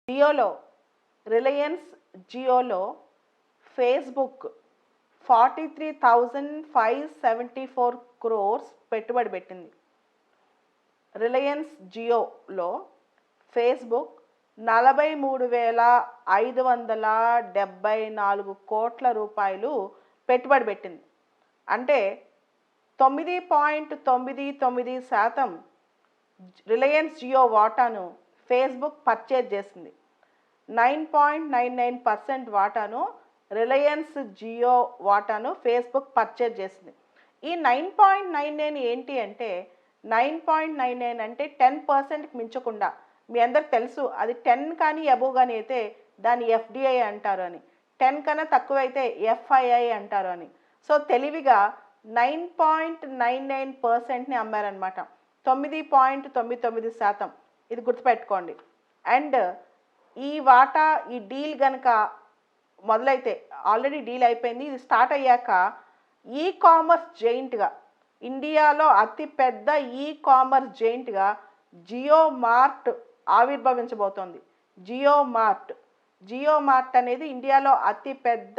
జియోలో Reliance జియోలో Facebook 43,574 crores పెట్టుబడి పెట్టింది. Reliance జియోలో Facebook 43,574 కోట్ల రూపాయలు పెట్టుబడి పెట్టింది. అంటే 9.99% రిలయన్స్ జియో వాటాను ఫేస్బుక్ పర్చేజ్ చేసింది. 9.99% వాటాను రిలయన్స్ జియో వాటాను ఫేస్బుక్ పర్చేజ్ చేసింది. ఈ 9.99 ఏంటి అంటే 9.99 అంటే 10%కి మించకుండా. మీ అందరికి తెలుసు అది 10 కానీ అబోవ్ కానీ అయితే దాన్ని ఎఫ్డిఐ అంటారు అని, 10 కన్నా తక్కువైతే ఎఫ్ఐఐ అంటారు అని. సో తెలివిగా 9.99%ని అమ్మారనమాట. 9.99%. ఇది గుర్తుపెట్టుకోండి. అండ్ ఈ వాటా ఈ డీల్ కనుక మొదలైతే, ఆల్రెడీ డీల్ అయిపోయింది, ఇది స్టార్ట్ అయ్యాక ఈ కామర్స్ జైంట్గా, ఇండియాలో అతిపెద్ద ఈ కామర్స్ జైంట్గా జియో మార్ట్ ఆవిర్భవించబోతోంది. జియో మార్ట్ అనేది ఇండియాలో అతిపెద్ద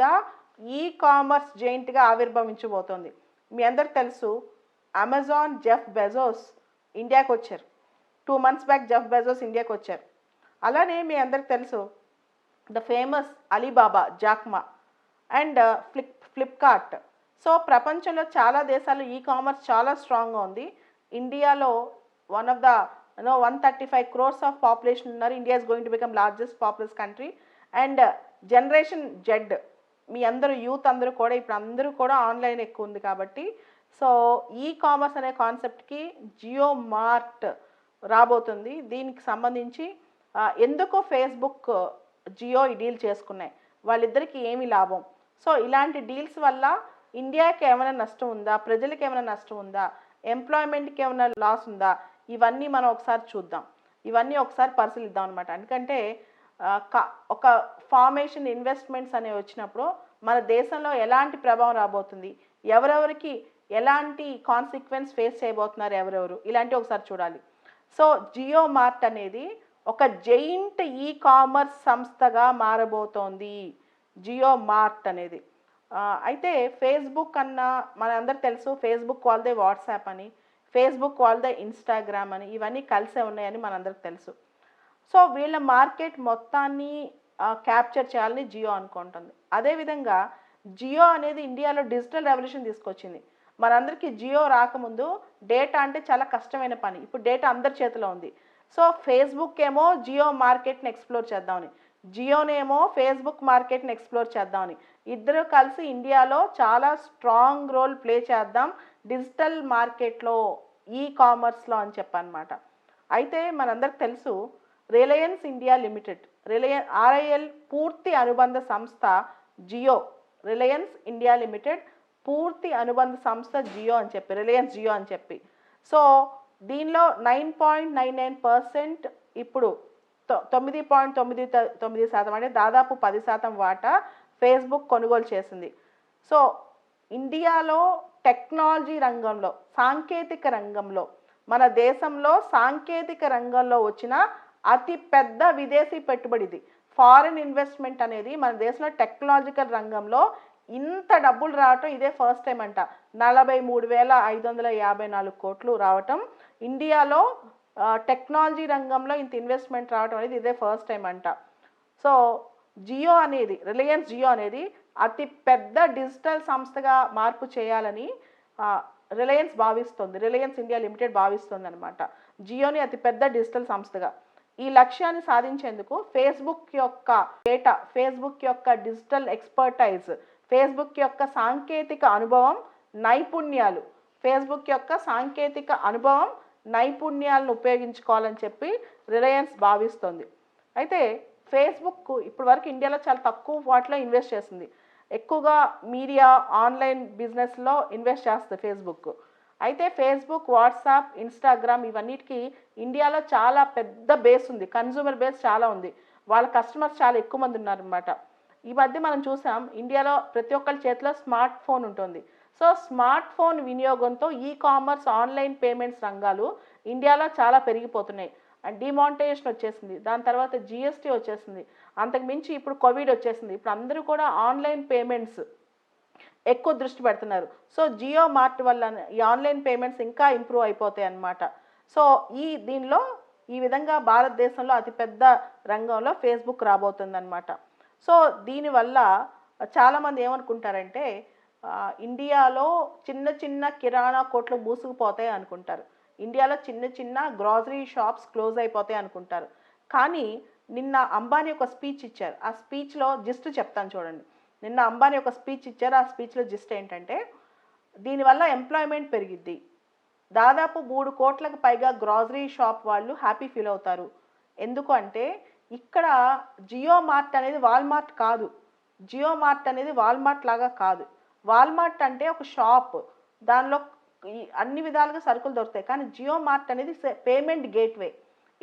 ఈ కామర్స్ జైంట్గా ఆవిర్భవించబోతోంది. మీ అందరికి తెలుసు అమెజాన్ జెఫ్ బెజోస్ ఇండియాకి వచ్చారు. 2 months బ్యాక్ జెఫ్ బెజోస్ ఇండియాకి వచ్చారు. అలానే మీ అందరికి తెలుసు the famous Alibaba, Jack Ma and Flipkart. So ప్రపంచంలో చాలా దేశాల్లో ఈ కామర్స్ చాలా స్ట్రాంగ్గా ఉంది. ఇండియాలో one of the 135 crores of population ఉన్నారు. India is going to become largest populous country. And generation Z, మీ అందరూ యూత్ అందరూ కూడా ఇప్పుడు అందరూ కూడా ఆన్లైన్ ఎక్కువ ఉంది కాబట్టి, సో ఈ కామర్స్ అనే కాన్సెప్ట్కి జియో మార్ట్ రాబోతుంది. దీనికి సంబంధించి ఎందుకో ఫేస్బుక్ జియో ఈ డీల్ చేసుకున్నాయి, వాళ్ళిద్దరికి ఏమి లాభం, సో ఇలాంటి డీల్స్ వల్ల ఇండియాకి ఏమైనా నష్టం ఉందా, ప్రజలకు ఏమైనా నష్టం ఉందా, ఎంప్లాయ్మెంట్కి ఏమైనా లాస్ ఉందా, ఇవన్నీ మనం ఒకసారి చూద్దాం, ఇవన్నీ ఒకసారి పరిశీలిద్దాం అనమాట. ఎందుకంటే ఒక ఫార్మేషన్ ఇన్వెస్ట్మెంట్స్ అనేవి వచ్చినప్పుడు మన దేశంలో ఎలాంటి ప్రభావం రాబోతుంది, ఎవరెవరికి ఎలాంటి కాన్సిక్వెన్స్ ఫేస్ చేయబోతున్నారు ఎవరెవరు, ఇలాంటివి ఒకసారి చూడాలి. సో జియో మార్ట్ అనేది ఒక జైంట్ ఈ కామర్స్ సంస్థగా మారబోతోంది జియో మార్ట్ అనేది. అయితే ఫేస్బుక్ అన్న మనందరికి తెలుసు, ఫేస్బుక్ వాళ్ళదే వాట్సాప్ అని, ఫేస్బుక్ వాళ్ళదే ఇన్స్టాగ్రామ్ అని, ఇవన్నీ కలిసే ఉన్నాయని మనందరికి తెలుసు. సో వీళ్ళ మార్కెట్ మొత్తాన్ని క్యాప్చర్ చేయాలని జియో అనుకుంటుంది. అదేవిధంగా జియో అనేది ఇండియాలో డిజిటల్ రెవల్యూషన్ తీసుకొచ్చింది. మనందరికీ జియో రాకముందు డేటా అంటే చాలా కష్టమైన పని, ఇప్పుడు డేటా అందరి చేతిలో ఉంది. సో ఫేస్బుక్ ఏమో జియో మార్కెట్ని ఎక్స్ప్లోర్ చేద్దామని, జియోనేమో ఫేస్బుక్ మార్కెట్ని ఎక్స్ప్లోర్ చేద్దామని, ఇద్దరు కలిసి ఇండియాలో చాలా స్ట్రాంగ్ రోల్ ప్లే చేద్దాం డిజిటల్ మార్కెట్లో, ఈ కామర్స్లో అని చెప్పనమాట. అయితే మనందరికి తెలుసు రిలయన్స్ ఇండియా లిమిటెడ్, ఆర్ఐఎల్ పూర్తి అనుబంధ సంస్థ జియో, రిలయన్స్ ఇండియా లిమిటెడ్ పూర్తి అనుబంధ సంస్థ జియో అని చెప్పి, రిలయన్స్ జియో అని చెప్పి. సో దీనిలో 9.99% ఇప్పుడు 9.99% అంటే దాదాపు 10% వాటా ఫేస్బుక్ కొనుగోలు చేసింది. సో ఇండియాలో టెక్నాలజీ రంగంలో, సాంకేతిక రంగంలో, మన దేశంలో సాంకేతిక రంగంలో వచ్చిన అతి పెద్ద విదేశీ పెట్టుబడి ఇది. ఫారిన్ ఇన్వెస్ట్మెంట్ అనేది మన దేశంలో టెక్నాలజికల్ రంగంలో ఇంత డబ్బులు రావటం ఇదే ఫస్ట్ టైం అంట. 43,554 కోట్లు రావటం ఇండియాలో టెక్నాలజీ రంగంలో ఇంత ఇన్వెస్ట్మెంట్ రావటం అనేది ఇదే ఫస్ట్ టైం అంట. సో జియో అనేది, రిలయన్స్ జియో అనేది అతి పెద్ద డిజిటల్ సంస్థగా మార్పు చేయాలని రిలయన్స్ భావిస్తుంది, రిలయన్స్ ఇండియా లిమిటెడ్ భావిస్తుంది అనమాట జియోని అతిపెద్ద డిజిటల్ సంస్థగా. ఈ లక్ష్యాన్ని సాధించేందుకు ఫేస్బుక్ యొక్క డేటా, ఫేస్బుక్ యొక్క డిజిటల్ ఎక్స్పర్టైజ్, ఫేస్బుక్ యొక్క సాంకేతిక అనుభవం, నైపుణ్యాలు, ఫేస్బుక్ యొక్క సాంకేతిక అనుభవం, నైపుణ్యాలను ఉపయోగించుకోవాలని చెప్పి రిలయన్స్ భావిస్తుంది. అయితే ఫేస్బుక్ ఇప్పటి వరకు ఇండియాలో చాలా తక్కువ వాటిలో ఇన్వెస్ట్ చేస్తుంది, ఎక్కువగా మీడియా, ఆన్లైన్ బిజినెస్లో ఇన్వెస్ట్ చేస్తుంది ఫేస్బుక్. అయితే ఫేస్బుక్, వాట్సాప్, ఇన్స్టాగ్రామ్ ఇవన్నిటికీ ఇండియాలో చాలా పెద్ద బేస్ ఉంది, కన్జ్యూమర్ బేస్ చాలా ఉంది, వాళ్ళ కస్టమర్స్ చాలా ఎక్కువ మంది ఉన్నారనమాట. ఈ మధ్య మనం చూసాం ఇండియాలో ప్రతి ఒక్కరి చేతిలో స్మార్ట్ ఫోన్ ఉంటుంది. సో స్మార్ట్ ఫోన్ వినియోగంతో ఈ కామర్స్, ఆన్లైన్ పేమెంట్స్ రంగాలు ఇండియాలో చాలా పెరిగిపోతున్నాయి. అండ్ డిమానిటైజేషన్ వచ్చేసింది, దాని తర్వాత జిఎస్టీ వచ్చేసింది, అంతకు మించి ఇప్పుడు కోవిడ్ వచ్చేసింది. ఇప్పుడు అందరూ కూడా ఆన్లైన్ పేమెంట్స్ ఎక్కువ దృష్టి పెడుతున్నారు. సో జియో మార్ట్ వల్ల ఈ ఆన్లైన్ పేమెంట్స్ ఇంకా ఇంప్రూవ్ అయిపోతాయి అన్నమాట. సో దీనిలో ఈ విధంగా భారతదేశంలో అతిపెద్ద రంగంలో ఫేస్బుక్ రాబోతుందన్నమాట. సో దీనివల్ల చాలామంది ఏమనుకుంటారంటే ఇండియాలో చిన్న చిన్న కిరాణా కొట్లు మూసుకుపోతాయి అనుకుంటారు, ఇండియాలో చిన్న చిన్న గ్రాసరీ షాప్స్ క్లోజ్ అయిపోతాయి అనుకుంటారు. కానీ నిన్న అంబానీ ఒక స్పీచ్ ఇచ్చారు, ఆ స్పీచ్లో జిస్ట్ చెప్తాను చూడండి. నిన్న అంబానీ ఒక స్పీచ్ ఇచ్చారు, ఆ స్పీచ్లో జిస్ట్ ఏంటంటే దీనివల్ల ఎంప్లాయ్మెంట్ పెరిగిద్ది, దాదాపు 3 కోట్లకు పైగా గ్రాసరీ షాప్ వాళ్ళు హ్యాపీ ఫీల్ అవుతారు. ఎందుకు అంటే ఇక్కడ జియో మార్ట్ అనేది వాల్మార్ట్ కాదు, జియో మార్ట్ అనేది వాల్మార్ట్ లాగా కాదు. వాల్మార్ట్ అంటే ఒక షాప్, దానిలో అన్ని విధాలుగా సరుకులు దొరుకుతాయి. కానీ జియో మార్ట్ అనేది payment gateway,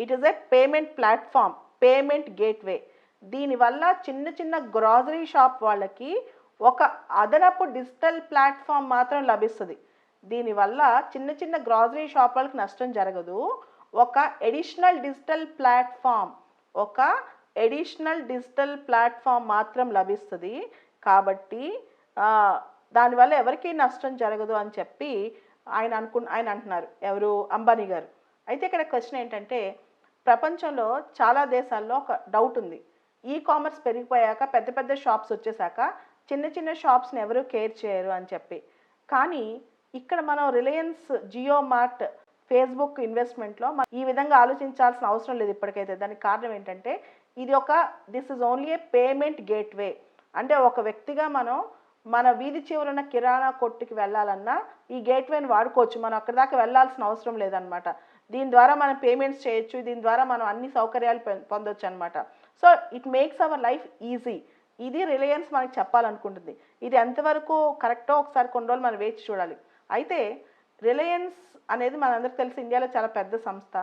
it is a payment platform, payment gateway. దీనివల్ల చిన్న చిన్న గ్రాసరీ షాప్ వాళ్ళకి ఒక అదనపు డిజిటల్ ప్లాట్ఫామ్ మాత్రం లభిస్తుంది. దీనివల్ల చిన్న చిన్న గ్రాసరీ షాప్ వాళ్ళకి నష్టం జరగదు, ఒక ఎడిషనల్ డిజిటల్ ప్లాట్ఫామ్ మాత్రం లభిస్తుంది. కాబట్టి దానివల్ల ఎవరికీ నష్టం జరగదు అని చెప్పి ఆయన అంటున్నారు, ఎవరు, అంబానీ గారు. అయితే ఇక్కడ క్వశ్చన్ ఏంటంటే ప్రపంచంలో చాలా దేశాల్లో ఒక డౌట్ ఉంది, ఈ కామర్స్ పెరిగిపోయాక పెద్ద పెద్ద షాప్స్ వచ్చేసాక చిన్న చిన్న షాప్స్ని ఎవరు కేర్ చేయరు అని చెప్పి. కానీ ఇక్కడ మనం రిలయన్స్ జియో మార్ట్ ఫేస్బుక్ ఇన్వెస్ట్మెంట్లో ఈ విధంగా ఆలోచించాల్సిన అవసరం లేదు ఇప్పటికైతే. దానికి కారణం ఏంటంటే this is only A payment gateway. అంటే ఒక వ్యక్తిగా మనం మన వీధి చివరన కిరాణా కొట్టుకి వెళ్ళాలన్నా ఈ గేట్వేని వాడుకోవచ్చు, మనం అక్కడి దాకా వెళ్ళాల్సిన అవసరం లేదనమాట. దీని ద్వారా మనం పేమెంట్స్ చేయొచ్చు, దీని ద్వారా మనం అన్ని సౌకర్యాలు పొందొచ్చు అనమాట. So it makes our life easy. ఇది రిలయన్స్ మనకి చెప్పాలనుకుంటుంది. ఇది ఎంతవరకు కరెక్టో ఒకసారి కొన్ని రోజులు మనం వేచి చూడాలి. అయితే రిలయన్స్ అనేది మనందరికి తెలిసి ఇండియాలో చాలా పెద్ద సంస్థ,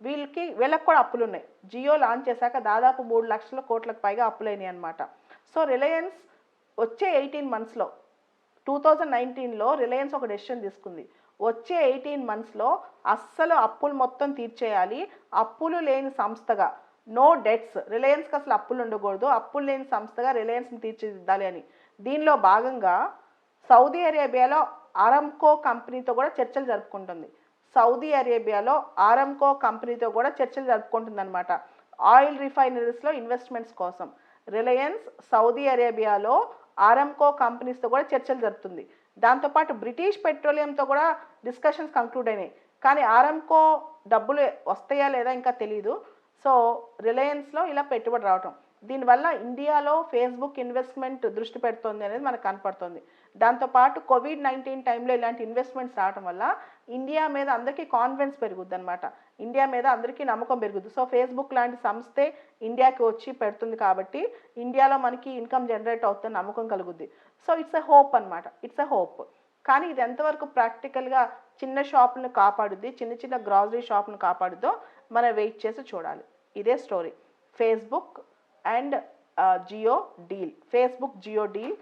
వీళ్ళకి కూడా అప్పులు ఉన్నాయి. జియో లాంచ్ చేశాక దాదాపు 3 లక్షల కోట్లకు పైగా అప్పులైనాయి అనమాట. సో రిలయన్స్ వచ్చే 18 మంత్స్లో 2019లో రిలయన్స్ ఒక డెసిషన్ తీసుకుంది, వచ్చే 18 మంత్స్లో అస్సలు అప్పులు మొత్తం తీర్చేయాలి, అప్పులు లేని సంస్థగా, నో డెట్స్, రిలయన్స్కి అసలు అప్పులు ఉండకూడదు, అప్పులు లేని సంస్థగా రిలయన్స్ని తీర్చిదిద్దాలి అని. దీనిలో భాగంగా సౌదీ అరేబియాలో ఆరామ్కో కంపెనీతో కూడా చర్చలు జరుపుకుంటుంది. అనమాట ఆయిల్ రిఫైనరీస్లో ఇన్వెస్ట్మెంట్స్ కోసం. రిలయన్స్ సౌదీ అరేబియాలో ఆరామ్కో కంపెనీస్తో కూడా చర్చలు జరుపుతుంది. దాంతోపాటు బ్రిటిష్ పెట్రోలియంతో కూడా డిస్కషన్స్ కంక్లూడ్ అయినాయి. కానీ ఆరామ్కో డబ్బులు వస్తాయా లేదా ఇంకా తెలియదు. సో రిలయన్స్లో ఇలా పెట్టుబడి రావటం, దీనివల్ల ఇండియాలో ఫేస్బుక్ ఇన్వెస్ట్మెంట్ దృష్టి పెడుతుంది అనేది మనకు కనపడుతుంది. దాంతోపాటు COVID-19 టైంలో ఇలాంటి ఇన్వెస్ట్మెంట్స్ రావడం వల్ల ఇండియా మీద అందరికీ కాన్ఫిడెన్స్ పెరుగుద్ది అనమాట, ఇండియా మీద అందరికీ నమ్మకం పెరుగుద్ది. సో ఫేస్బుక్ లాంటి సంస్థే ఇండియాకి వచ్చి పెడుతుంది కాబట్టి ఇండియాలో మనకి ఇన్కమ్ జనరేట్ అవుతుంది, నమ్మకం కలుగుద్ది. సో ఇట్స్ ఎ హోప్ అనమాట, ఇట్స్ ఎ హోప్. కానీ ఇది ఎంతవరకు ప్రాక్టికల్గా చిన్న షాపులను కాపాడుద్ది, చిన్న చిన్న గ్రాసరీ షాపులను కాపాడుద్దో మనం వెయిట్ చేసి చూడాలి. ఇదే story Facebook and Jio deal, Facebook Jio deal.